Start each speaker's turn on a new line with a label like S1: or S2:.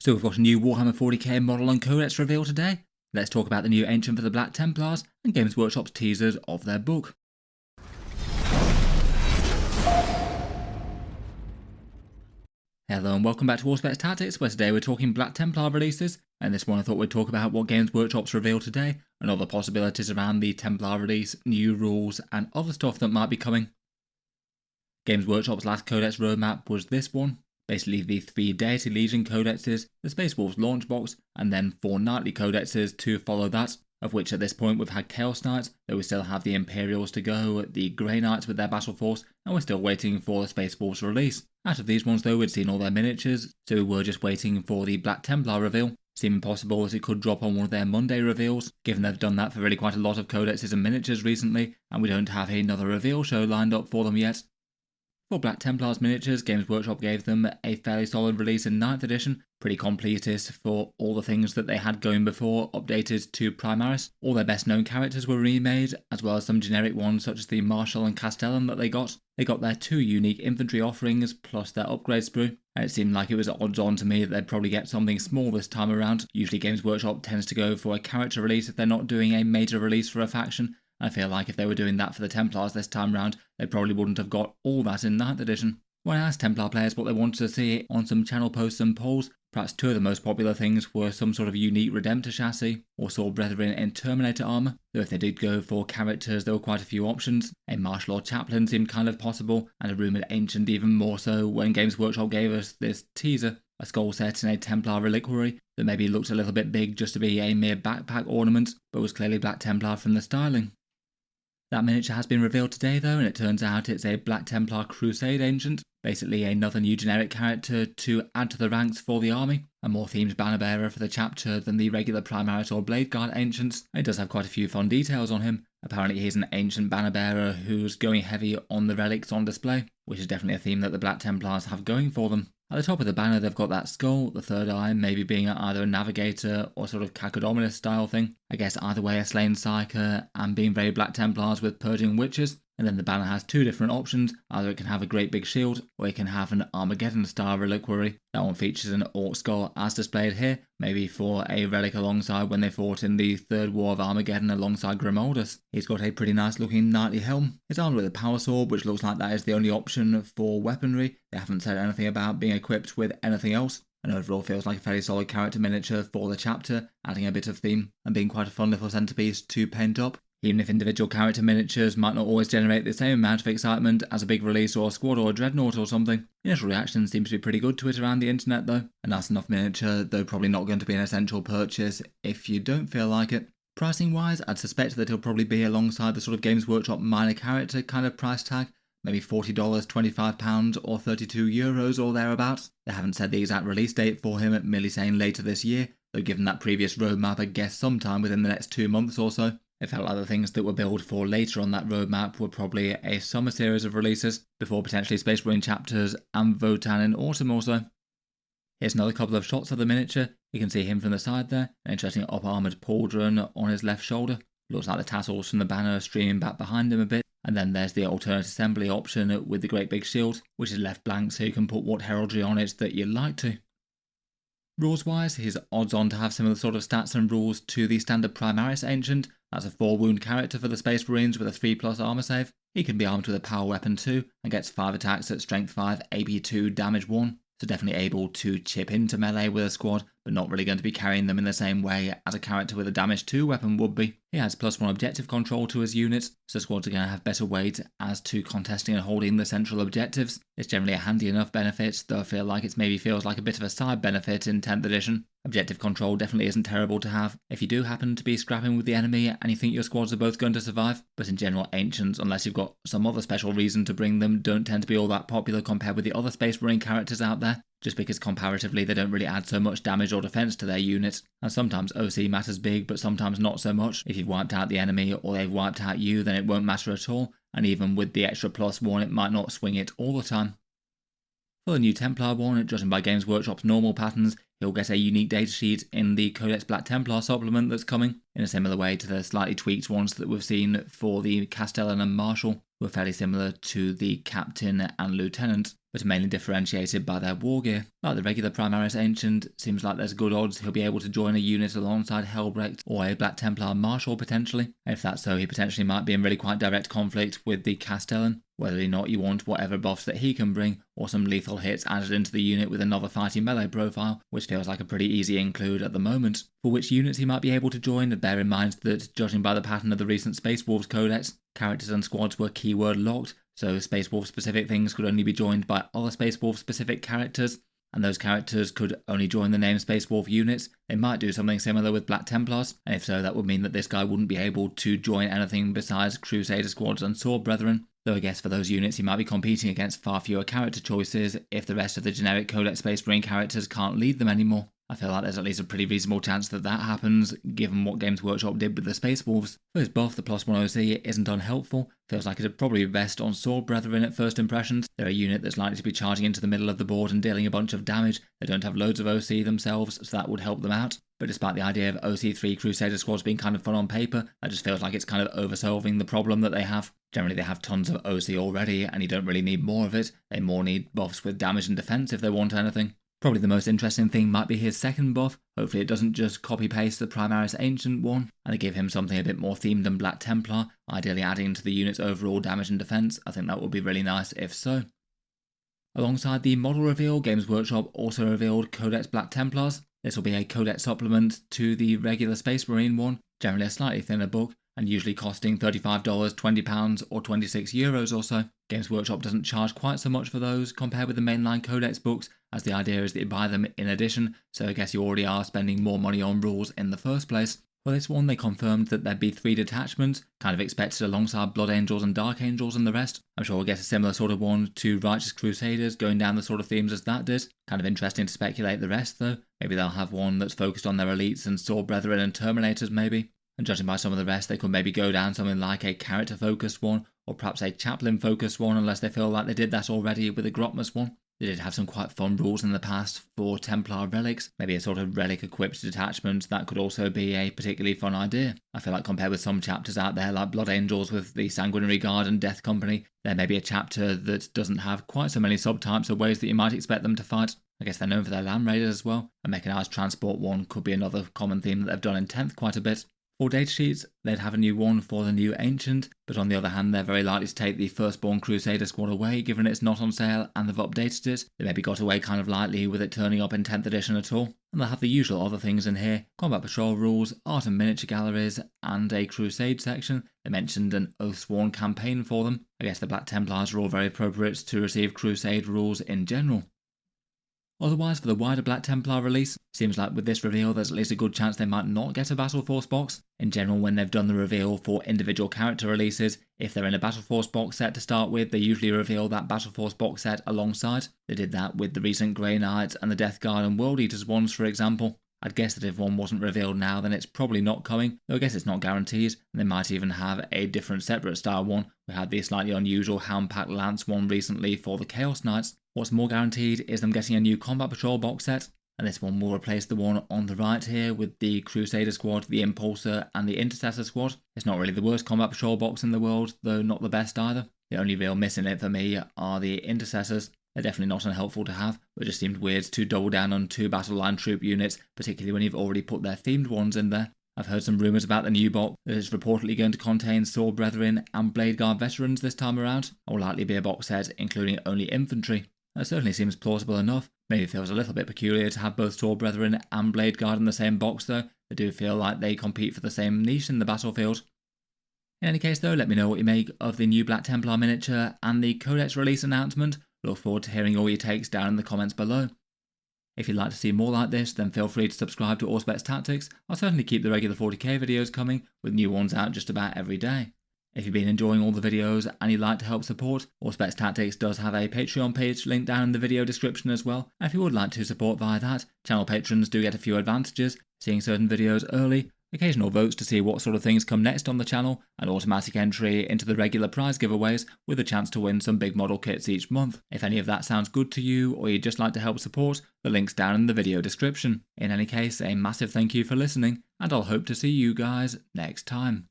S1: So we've got a new Warhammer 40k model and Codex reveal today. Let's talk about the new Ancient for the Black Templars and Games Workshop's teasers of their book. Hello and welcome back to Auspex Tactics, where today we're talking Black Templar releases, and this one I thought we'd talk about what Games Workshop's revealed today, and other possibilities around the Templar release, new rules, and other stuff that might be coming. Games Workshop's last Codex roadmap was this one. Basically the 3 Deity Legion codexes, the Space Wolves launch box, and then 4 Knightly codexes to follow that, of which at this point we've had Chaos Knights, though we still have the Imperials to go, the Grey Knights with their battle force, and we're still waiting for the Space Wolves release. Out of these ones though, we'd seen all their miniatures, so we were just waiting for the Black Templar reveal. Seeming possible that it could drop on one of their Monday reveals, given they've done that for really quite a lot of codexes and miniatures recently, and we don't have another reveal show lined up for them yet. For Black Templars miniatures, Games Workshop gave them a fairly solid release in 9th edition, pretty completist for all the things that they had going before, updated to Primaris. All their best known characters were remade, as well as some generic ones such as the Marshal and Castellan that they got. They got their 2 unique infantry offerings, plus their upgrade sprue, and it seemed like it was odds on to me that they'd probably get something small this time around. Usually Games Workshop tends to go for a character release if they're not doing a major release for a faction. I feel like if they were doing that for the Templars this time round, they probably wouldn't have got all that in 9th edition. When I asked Templar players what they wanted to see on some channel posts and polls, perhaps 2 of the most popular things were some sort of unique Redemptor chassis, or Sword Brethren in Terminator armour, though if they did go for characters there were quite a few options. A Marshal or Chaplain seemed kind of possible, and a rumoured Ancient even more so when Games Workshop gave us this teaser. A skull set in a Templar reliquary that maybe looked a little bit big just to be a mere backpack ornament, but was clearly Black Templar from the styling. That miniature has been revealed today though, and it turns out it's a Black Templar Crusade Ancient, basically another new generic character to add to the ranks for the army, a more themed banner bearer for the chapter than the regular Primaris or Blade Guard Ancients. It does have quite a few fun details on him. Apparently he's an ancient banner bearer who's going heavy on the relics on display, which is definitely a theme that the Black Templars have going for them. At the top of the banner they've got that skull, the third eye maybe being either a navigator or sort of Cacodominus style thing. I guess either way a slain psyker and being very Black Templars with purging witches. And then the banner has 2 different options, either it can have a great big shield or it can have an Armageddon style reliquary. That one features an Orc skull as displayed here, maybe for a relic alongside when they fought in the Third War of Armageddon alongside Grimoldus. He's got a pretty nice looking knightly helm. It's armed with a power sword, which looks like that is the only option for weaponry. They haven't said anything about being equipped with anything else. And overall feels like a fairly solid character miniature for the chapter, adding a bit of theme and being quite a fun little centerpiece to paint up. Even if individual character miniatures might not always generate the same amount of excitement as a big release or a squad or a dreadnought or something, initial reaction seems to be pretty good to it around the internet though. A nice enough miniature, though probably not going to be an essential purchase if you don't feel like it. Pricing wise, I'd suspect that it'll probably be alongside the sort of Games Workshop minor character kind of price tag, maybe $40, £25 or €32 or thereabouts. They haven't said the exact release date for him, merely saying later this year, though given that previous roadmap I guess sometime within the next 2 months or so. It felt like the things that were billed for later on that roadmap were probably a summer series of releases, before potentially Space Marine chapters and Votan in autumn or so. Here's another couple of shots of the miniature. You can see him from the side there, an interesting up-armoured pauldron on his left shoulder. Looks like the tassels from the banner streaming back behind him a bit. And then there's the alternate assembly option with the great big shield, which is left blank so you can put what heraldry on it that you'd like to. Rules wise, he's odds on to have similar sort of stats and rules to the standard Primaris Ancient. That's a 4 wound character for the Space Marines with a 3+ armor save. He can be armed with a power weapon too, and gets 5 attacks at strength 5, AP 2, damage 1. So definitely able to chip into melee with a squad, but not really going to be carrying them in the same way as a character with a damage 2 weapon would be. He has +1 objective control to his units, so squads are going to have better weight as to contesting and holding the central objectives. It's generally a handy enough benefit, though I feel like it maybe feels like a bit of a side benefit in 10th edition. Objective control definitely isn't terrible to have if you do happen to be scrapping with the enemy and you think your squads are both going to survive, but in general Ancients, unless you've got some other special reason to bring them, don't tend to be all that popular compared with the other Space Marine characters out there, just because comparatively they don't really add so much damage or defense to their units, and sometimes OC matters big but sometimes not so much. If you've wiped out the enemy or they've wiped out you, then it won't matter at all, and even with the extra +1 it might not swing it all the time. For the new Templar one, judging by Games Workshop's normal patterns, he'll get a unique datasheet in the Codex Black Templar supplement that's coming, in a similar way to the slightly tweaked ones that we've seen for the Castellan and Marshal, who are fairly similar to the Captain and Lieutenant. but are mainly differentiated by their war gear. Like the regular Primaris Ancient, seems like there's good odds he'll be able to join a unit alongside Helbrecht or a Black Templar Marshal potentially. And if that's so, he potentially might be in really quite direct conflict with the Castellan, whether or not you want whatever buffs that he can bring, or some lethal hits added into the unit with another fighting melee profile, which feels like a pretty easy include at the moment. For which units he might be able to join, bear in mind that, judging by the pattern of the recent Space Wolves Codex, characters and squads were keyword locked, so Space Wolf specific things could only be joined by other Space Wolf specific characters, and those characters could only join the name Space Wolf units. They might do something similar with Black Templars, and if so, that would mean that this guy wouldn't be able to join anything besides Crusader squads and Sword Brethren. Though I guess for those units he might be competing against far fewer character choices if the rest of the generic Codex Space Marine characters can't lead them anymore. I feel like there's at least a pretty reasonable chance that that happens, given what Games Workshop did with the Space Wolves. For his buff, the +1 OC isn't unhelpful. Feels like it'd probably be best on Sword Brethren at first impressions. They're a unit that's likely to be charging into the middle of the board and dealing a bunch of damage. They don't have loads of OC themselves, so that would help them out. But despite the idea of OC3 Crusader squads being kind of fun on paper, that just feels like it's kind of oversolving the problem that they have. Generally they have tons of OC already, and you don't really need more of it. They more need buffs with damage and defense if they want anything. Probably the most interesting thing might be his second buff. Hopefully it doesn't just copy-paste the Primaris Ancient one, and they give him something a bit more themed than Black Templar, ideally adding to the unit's overall damage and defense. I think that would be really nice if so. Alongside the model reveal, Games Workshop also revealed Codex Black Templars. This will be a Codex supplement to the regular Space Marine one, generally a slightly thinner book, and usually costing $35, £20 or €26 or so. Games Workshop doesn't charge quite so much for those compared with the mainline Codex books, as the idea is that you buy them in addition, so I guess you already are spending more money on rules in the first place. For this one, they confirmed that there'd be 3 detachments, kind of expected alongside Blood Angels and Dark Angels and the rest. I'm sure we'll get a similar sort of one to Righteous Crusaders, going down the sort of themes as that did. Kind of interesting to speculate the rest though. Maybe they'll have one that's focused on their elites and Sword Brethren and Terminators maybe. And judging by some of the rest, they could maybe go down something like a character-focused one, or perhaps a chaplain-focused one, unless they feel like they did that already with the Grotmus one. They did have some quite fun rules in the past for Templar relics. Maybe a sort of relic-equipped detachment, that could also be a particularly fun idea. I feel like compared with some chapters out there, like Blood Angels with the Sanguinary Guard and Death Company, there may be a chapter that doesn't have quite so many subtypes or ways that you might expect them to fight. I guess they're known for their Land Raiders as well. A mechanised transport one could be another common theme that they've done in 10th quite a bit. For datasheets, they'd have a new one for the new Ancient, but on the other hand, they're very likely to take the Firstborn Crusader squad away, given it's not on sale and they've updated it. They maybe got away kind of lightly with it turning up in 10th edition at all. And they'll have the usual other things in here: combat patrol rules, art and miniature galleries, and a Crusade section. They mentioned an Oathsworn campaign for them. I guess the Black Templars are all very appropriate to receive Crusade rules in general. Otherwise, for the wider Black Templar release, seems like with this reveal there's at least a good chance they might not get a Battle Force box. In general, when they've done the reveal for individual character releases, if they're in a Battle Force box set to start with, they usually reveal that Battle Force box set alongside. They did that with the recent Grey Knights and the Death Guard and World Eaters ones, for example. I'd guess that if one wasn't revealed now, then it's probably not coming, though I guess it's not guaranteed, and they might even have a different separate style one. We had the slightly unusual Houndpack Lance one recently for the Chaos Knights. What's more guaranteed is them getting a new Combat Patrol box set, and this one will replace the one on the right here with the Crusader squad, the Impulsor, and the Intercessor squad. It's not really the worst Combat Patrol box in the world, though not the best either. The only real miss in it for me are the Intercessors. They're definitely not unhelpful to have, but it just seemed weird to double down on 2 battle line troop units, particularly when you've already put their themed ones in there. I've heard some rumours about the new box that is reportedly going to contain Sword Brethren and Blade Guard veterans this time around, and will likely be a box set including only infantry. That certainly seems plausible enough. Maybe it feels a little bit peculiar to have both Sword Brethren and Blade Guard in the same box though. They do feel like they compete for the same niche in the battlefield. In any case though, let me know what you make of the new Black Templar miniature and the Codex release announcement. Look forward to hearing all your takes down in the comments below. If you'd like to see more like this, then feel free to subscribe to Auspex Tactics. I'll certainly keep the regular 40k videos coming, with new ones out just about every day. If you've been enjoying all the videos and you'd like to help support, Auspex Tactics does have a Patreon page linked down in the video description as well. And if you would like to support via that, channel patrons do get a few advantages, seeing certain videos early, occasional votes to see what sort of things come next on the channel, and automatic entry into the regular prize giveaways with a chance to win some big model kits each month. If any of that sounds good to you, or you'd just like to help support, the link's down in the video description. In any case, a massive thank you for listening, and I'll hope to see you guys next time.